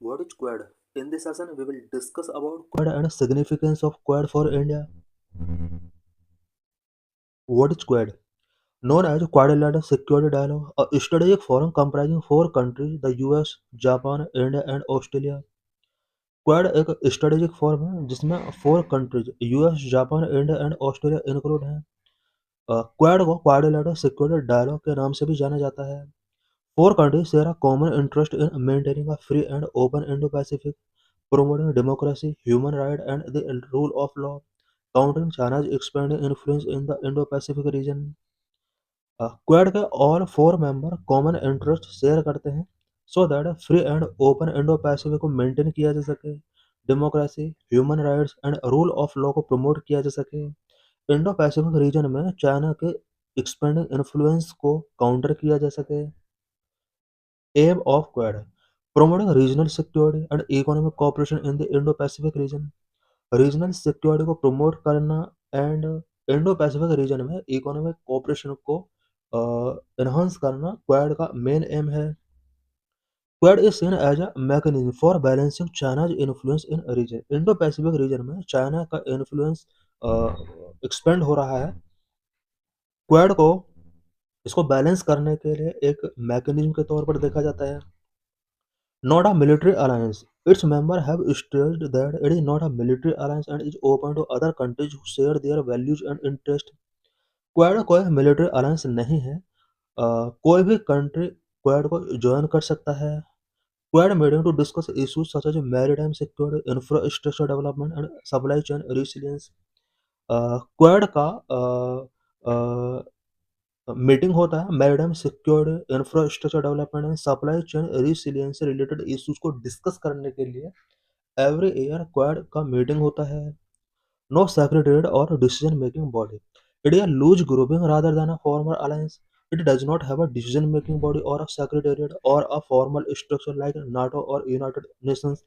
What is Quad? In this session, we will discuss about Quad and significance of Quad for India. What is Quad? Known as Quadrilateral Security Dialogue, a strategic forum comprising four countries: the US, Japan, India, and Australia. Quad एक strategic forum है जिसमें four countries US, Japan, India and Australia include हैं। Quad को quadrilateral security dialogue के नाम से भी जाना जाता है। Four countries share a common interest in maintaining a free and open Indo-Pacific, promoting democracy, human rights, and the rule of law, countering China's expanding influence in the Indo-Pacific region. Quad के all four member common interest share करते हैं so that free and open Indo Pacific को maintain किया जा सके, democracy, human rights and rule of law को promote किया जा सके, इंडो पैसिफिक रीजन में चाइना के एक्सपेंडिंग इन्फ्लुएंस को काउंटर किया जा सके। Aim of Quad: promoting regional security and economic cooperation in the Indo-Pacific region. Regional security को प्रमोट करना एंड इंडो पैसिफिक रीजन में इकोनॉमिक कोऑपरेशन को एनहांस करना क्वाड का मेन एम है। Quad is seen as a mechanism for balancing China's influence in region. Indo Pacific region में China का influence expand हो रहा है। क्वाड को इसको बैलेंस करने के लिए एक मैकेनिज्म के तौर पर देखा जाता है। Not a military alliance. Its members have stressed that it is not a military alliance and is open to other countries who share their values and interests. Quad कोई मिलिट्री अलायंस नहीं है। कोई भी कंट्री क्वाड को join कर सकता है। Quad meeting to discuss issues such as maritime security, infrastructure development and supply chain resilience. Quad का मीटिंग होता है maritime security, infrastructure development and supply chain resilience से रिलेटेड इश्यूज को डिस्कस करने के लिए एवरी ईयर क्वाड का meeting होता है। नो सेक्रेटरीट और decision making body. It is a loose grouping rather than a formal alliance. It does not have a decision making body और अ सेक्रेटरीट और a formal structure like NATO और United Nations.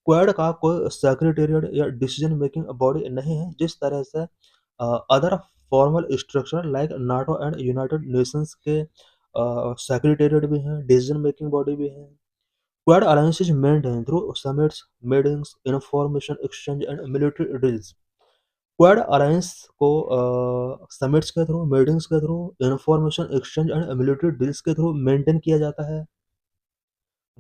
Quad का कोई secretariat या decision making body नहीं है जिस तरह से other formal structure like NATO and United Nations के सेक्रेटेरिएट भी हैं, डिसीजन मेकिंग बॉडी भी हैं। Quad alliance is maintained through summits, meetings, information exchange and military drills. Quad alliance को समिट्स के थ्रू, मीटिंग्स के through, information exchange and military deals के through maintain किया जाता है।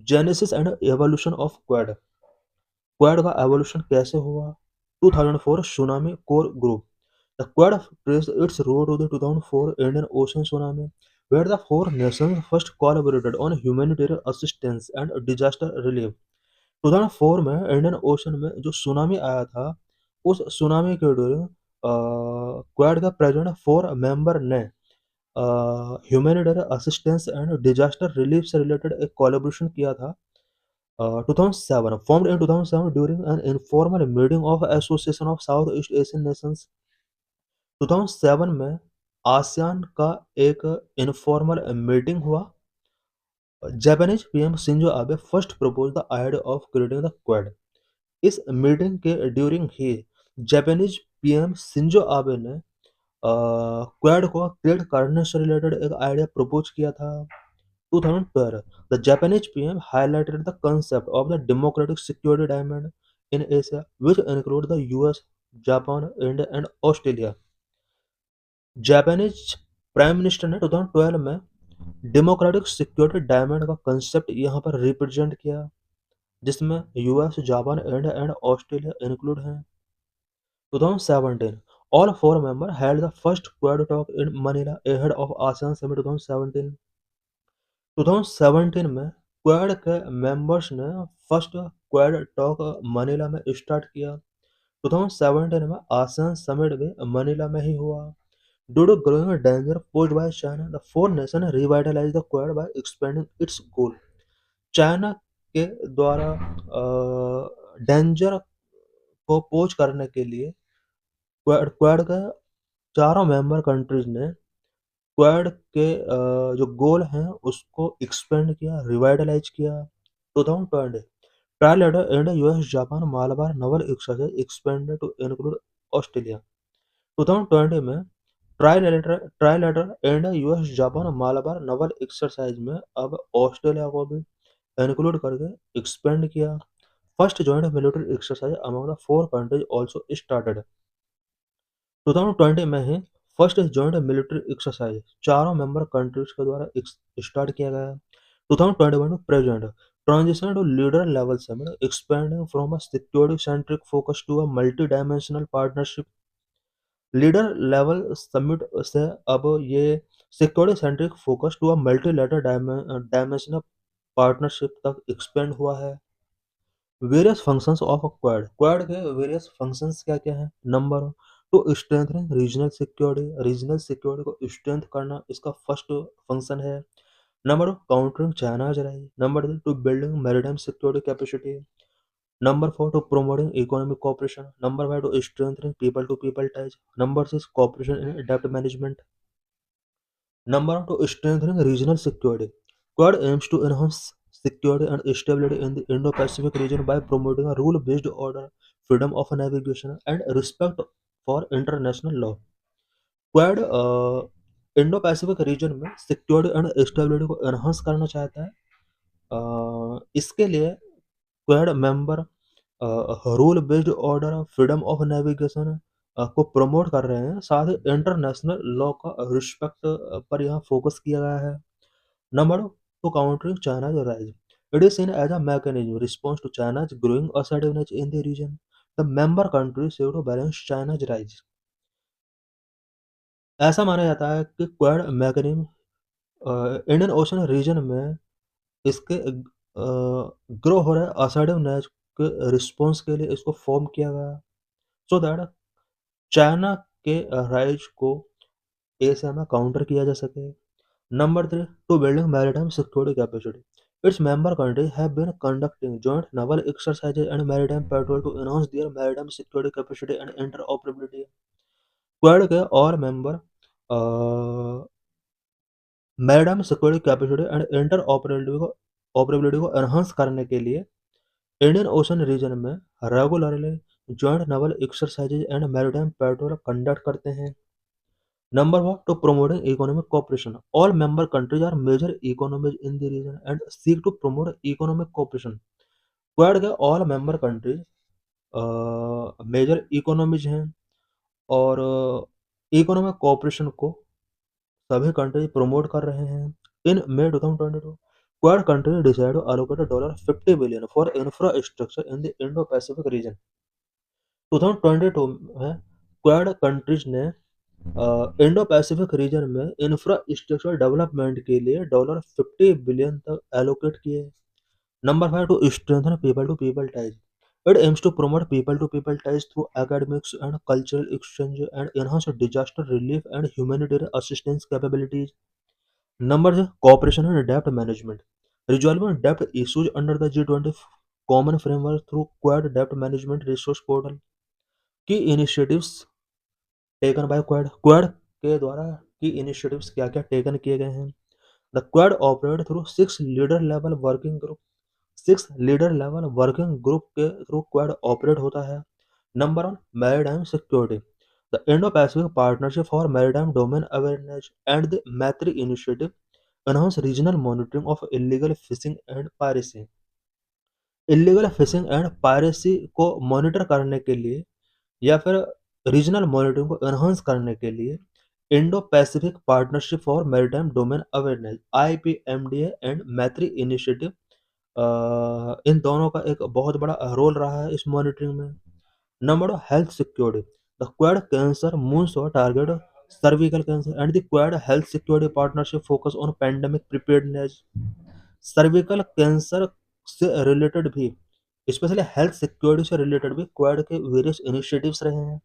Genesis and evolution of quad. Quad का evolution कैसे हुआ? 2004 tsunami core group. The quad traced its root to the 2004 Indian Ocean tsunami, where the four nations first collaborated on humanitarian assistance and disaster relief. 2004 में Indian ocean में जो tsunami आया था, उस tsunami के ड्यूरिंग क्वाड का present four member ने humanitarian assistance and disaster relief से रिलेटेड एक कोलैबोरेशन किया था। 2007 formed in 2007 during an informal meeting of Association of South East Asian Nations। 2007 में आसियान का एक इनफॉर्मल मीटिंग हुआ। Japanese PM Shinzo Abe first propose the idea of creating the quad. इस meeting के during ही Japanese PM Shinzo Abe ने quad को create करने से रिलेटेड एक आइडिया प्रपोज किया था। 2012 the Japanese PM highlighted the concept of the democratic security diamond in Asia, which include the US, Japan, India and Australia। Japanese prime minister ने 2012 में democratic security diamond का concept यहाँ पर represent किया, जिसमें US, Japan, India and Australia include हैं। 2017 all four members held the first Quad talk in Manila ahead of ASEAN Summit 2017। 2017 में quad के मेंबर्स ने फर्स्ट क्वाड टॉक मनीला में स्टार्ट किया। 2017 में आसियान समिट भी मनीला में ही हुआ। Due to growing danger posed by China, the four nations revitalized the Quad by expanding its goal। China के द्वारा डेंजर को पोज करने के लिए क्वाड के चारों मेंबर कंट्रीज ने क्वाड के जो गोल हैं उसको एक्सपेंड किया, रिवाइटलाइज किया। 2020 trilateral India, US, Japan, Malabar naval exercise expanded to include Australia. 2020 में trilateral India, US, Japan, Malabar naval exercise में अब ऑस्ट्रेलिया को भी इंक्लूड करके एक्सपेंड किया। First joint military exercise among the four countries also started. 2020 में ही फर्स्ट जॉइंट मिलिट्री एक्सरसाइज चारों मेंबर कंट्रीज के द्वारा स्टार्ट किया गया। 2021 में present transition to leader level summit expanding from a security centric focus to a multi dimensional partnership. Leader level summit से अब ये security centric focus to a multilateral dimensional partnership तक expand हुआ है। Various functions of a Quad. Quad के various functions क्या क्या है? Number one, to strengthening regional security. Regional security को स्ट्रेंथ करना इसका फर्स्ट फंक्शन है। Number two, countering China's rise. Number three, to building maritime security capacity. Number four, to promoting economic cooperation. Number five, to strengthening people to people ties. Number six, cooperation in डेप्ट management. Number one, to strengthening regional security. Quad aims to enhance security and stability in the Indo-Pacific region by promoting a rule-based order, freedom of navigation, and respect for international law. Quad Indo Pacific region में security and stability को enhance करना चाहता है। इसके लिए quad member rule based order, freedom of navigation को promote कर रहे हैं। साथ ही इंटरनेशनल लॉ का रिस्पेक्ट पर यहाँ फोकस किया गया है। Number two, to countering China's rise. It is seen as a mechanism response to China's growing assertiveness in the region. The member countries have to balance China's rise. ऐसा माना जाता है कि Quad mechanism Indian Ocean region में इसके grow हो रहे assertiveness के रिस्पॉन्स के लिए इसको फॉर्म किया गया, सो दैट चाइना के राइज को एशिया में काउंटर किया जा सके। Number three, to building maritime security capacity. Its member countries have been conducting joint naval exercises and maritime patrol to enhance their maritime security capacity and interoperability. Quad के और member maritime security capacity and inter operability को enhance करने के लिए Indian Ocean region में regularly joint naval exercises and maritime petrol conduct करते हैं। Number one, to promoting economic cooperation. All member countries are major economies in the region and seek to promote economic cooperation. Quad के all member countries major economies हैं और economic cooperation को सभी countries promote कर रहे हैं। In May 2022, Quad country decide to allocate $50 billion for infrastructure in the Indo Pacific region. 2022 में Quad countries ने इंडो पैसिफिक रीजन में इंफ्रास्ट्रक्चर डेवलपमेंट के लिए $50 बिलियन तक एलोकेट किए। Number five, to strengthen people to people ties. It aims to promote people to people ties through academics and cultural exchange and enhance disaster relief and humanitarian assistance capabilities. Number है cooperation and dept management. Resolving dept issues under the G20 common framework through quad dept management resource portal. की initiatives taken by quad. Quad के द्वारा की initiatives क्या-क्या taken किए गए हैं? The quad operate through 6 leader level working group. 6 leader level working group के through quad operate होता है। Number 1, maritime security. The Indo Pacific partnership for maritime domain awareness and the मैत्री initiative enhance regional monitoring of illegal fishing and piracy. Illegal fishing and piracy को monitor करने के लिए या फिर रीजनल मॉनिटरिंग को एनहांस करने के लिए Indo Pacific partnership for maritime domain awareness IPMDA and मैत्री इनिशिएटिव, इन दोनों का एक बहुत बड़ा रोल रहा है इस मॉनिटरिंग में। Number of health security. The quad cancer moonshot target cervical cancer and the quad health security partnership focus on pandemic preparedness. Cervical cancer से रिलेटेड भी, स्पेशली हेल्थ सिक्योरिटी से रिलेटेड भी क्वाड के various initiatives रहे हैं।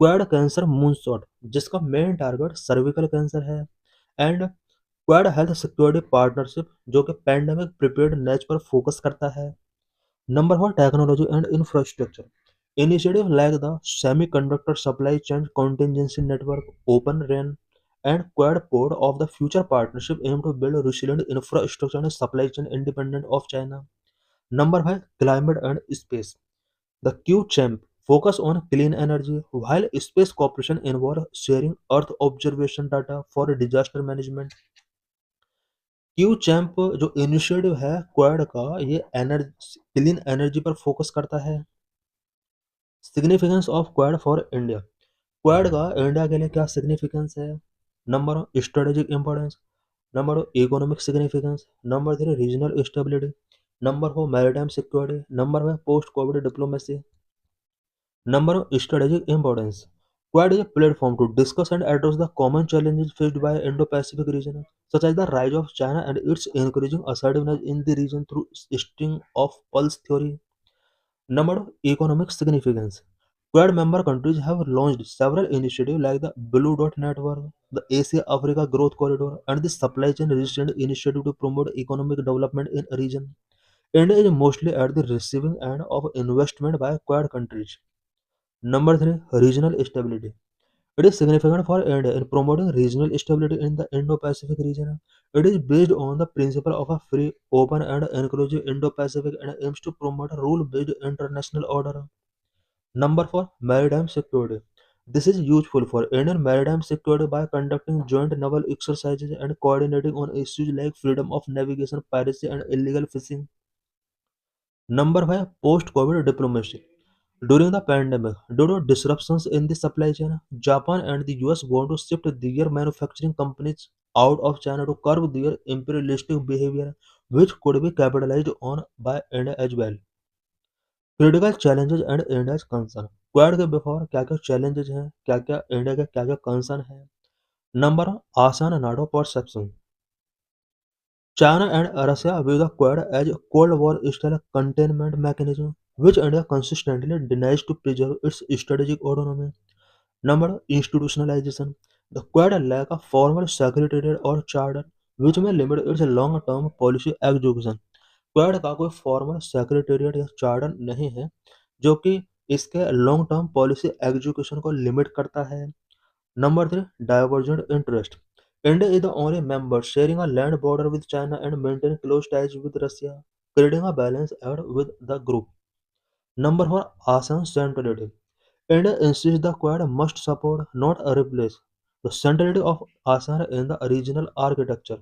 Quad cancer moonshot, जिसका main target cervical cancer है, and quad health security partnership जो कि पैंडेमिक प्रिपेयर्डनेस पर फोकस करता है। Number one, technology and infrastructure. Initiative like the semiconductor supply chain contingency network, open RAN and Quad port of the future partnership aim to build resilient infrastructure and supply chain independent of China. Number 5, climate and space. The Q-Champ focus on clean energy, while space cooperation involve sharing Earth observation data for disaster management. Q champ जो initiative है quad का, ये energy clean energy पर focus करता है। Significance of quad for India. Quad का India के लिए क्या सिग्निफिकेंस है? Number one, strategic importance. Number two, economic significance. Number three, regional stability. Number four, maritime security. Number five, post Covid diplomacy. Number of strategic importance. Quad is a platform to discuss and address the common challenges faced by Indo-Pacific region, such as the rise of China and its increasing assertiveness in the region through string of pulse theory. Number of economic significance. Quad member countries have launched several initiatives like the Blue Dot Network, the Asia-Africa Growth Corridor, and the Supply Chain Resistance Initiative to promote economic development in a region. India is mostly at the receiving end of investment by Quad countries. Number three, regional stability. It is significant for India in promoting regional stability in the Indo-Pacific region. It is based on the principle of a free, open, and inclusive Indo-Pacific and aims to promote a rule-based international order. Number four, maritime security. This is useful for Indian maritime security by conducting joint naval exercises and coordinating on issues like freedom of navigation, piracy, and illegal fishing. Number five, post-COVID diplomacy. During the pandemic, due to disruptions in the supply chain, Japan and the US want to shift their manufacturing companies out of China to curb their imperialistic behavior, which could be capitalized on by India as well. Critical challenges and India's concern. Quad के before क्या क्या challenges हैं, क्या क्या India के क्या क्या concern है? नंबर, आसान नाडो perception. China and Russia view the Quad as a Cold War-style containment mechanism, which India consistently denies to preserve its strategic autonomy. Number, institutionalization. The Quad lack a formal secretariat or charter, which may limit its long-term policy execution. Quad का कोई formal secretariat या charter नहीं है जो कि इसके long term policy execution को limit करता है. Number three, divergent interest. India is the only member sharing a land border with China and maintaining close ties with Russia, creating a balance act with the group. Number four, ASEAN centrality. India insists the Quad must support, not replace, the centrality of ASEAN in the regional architecture.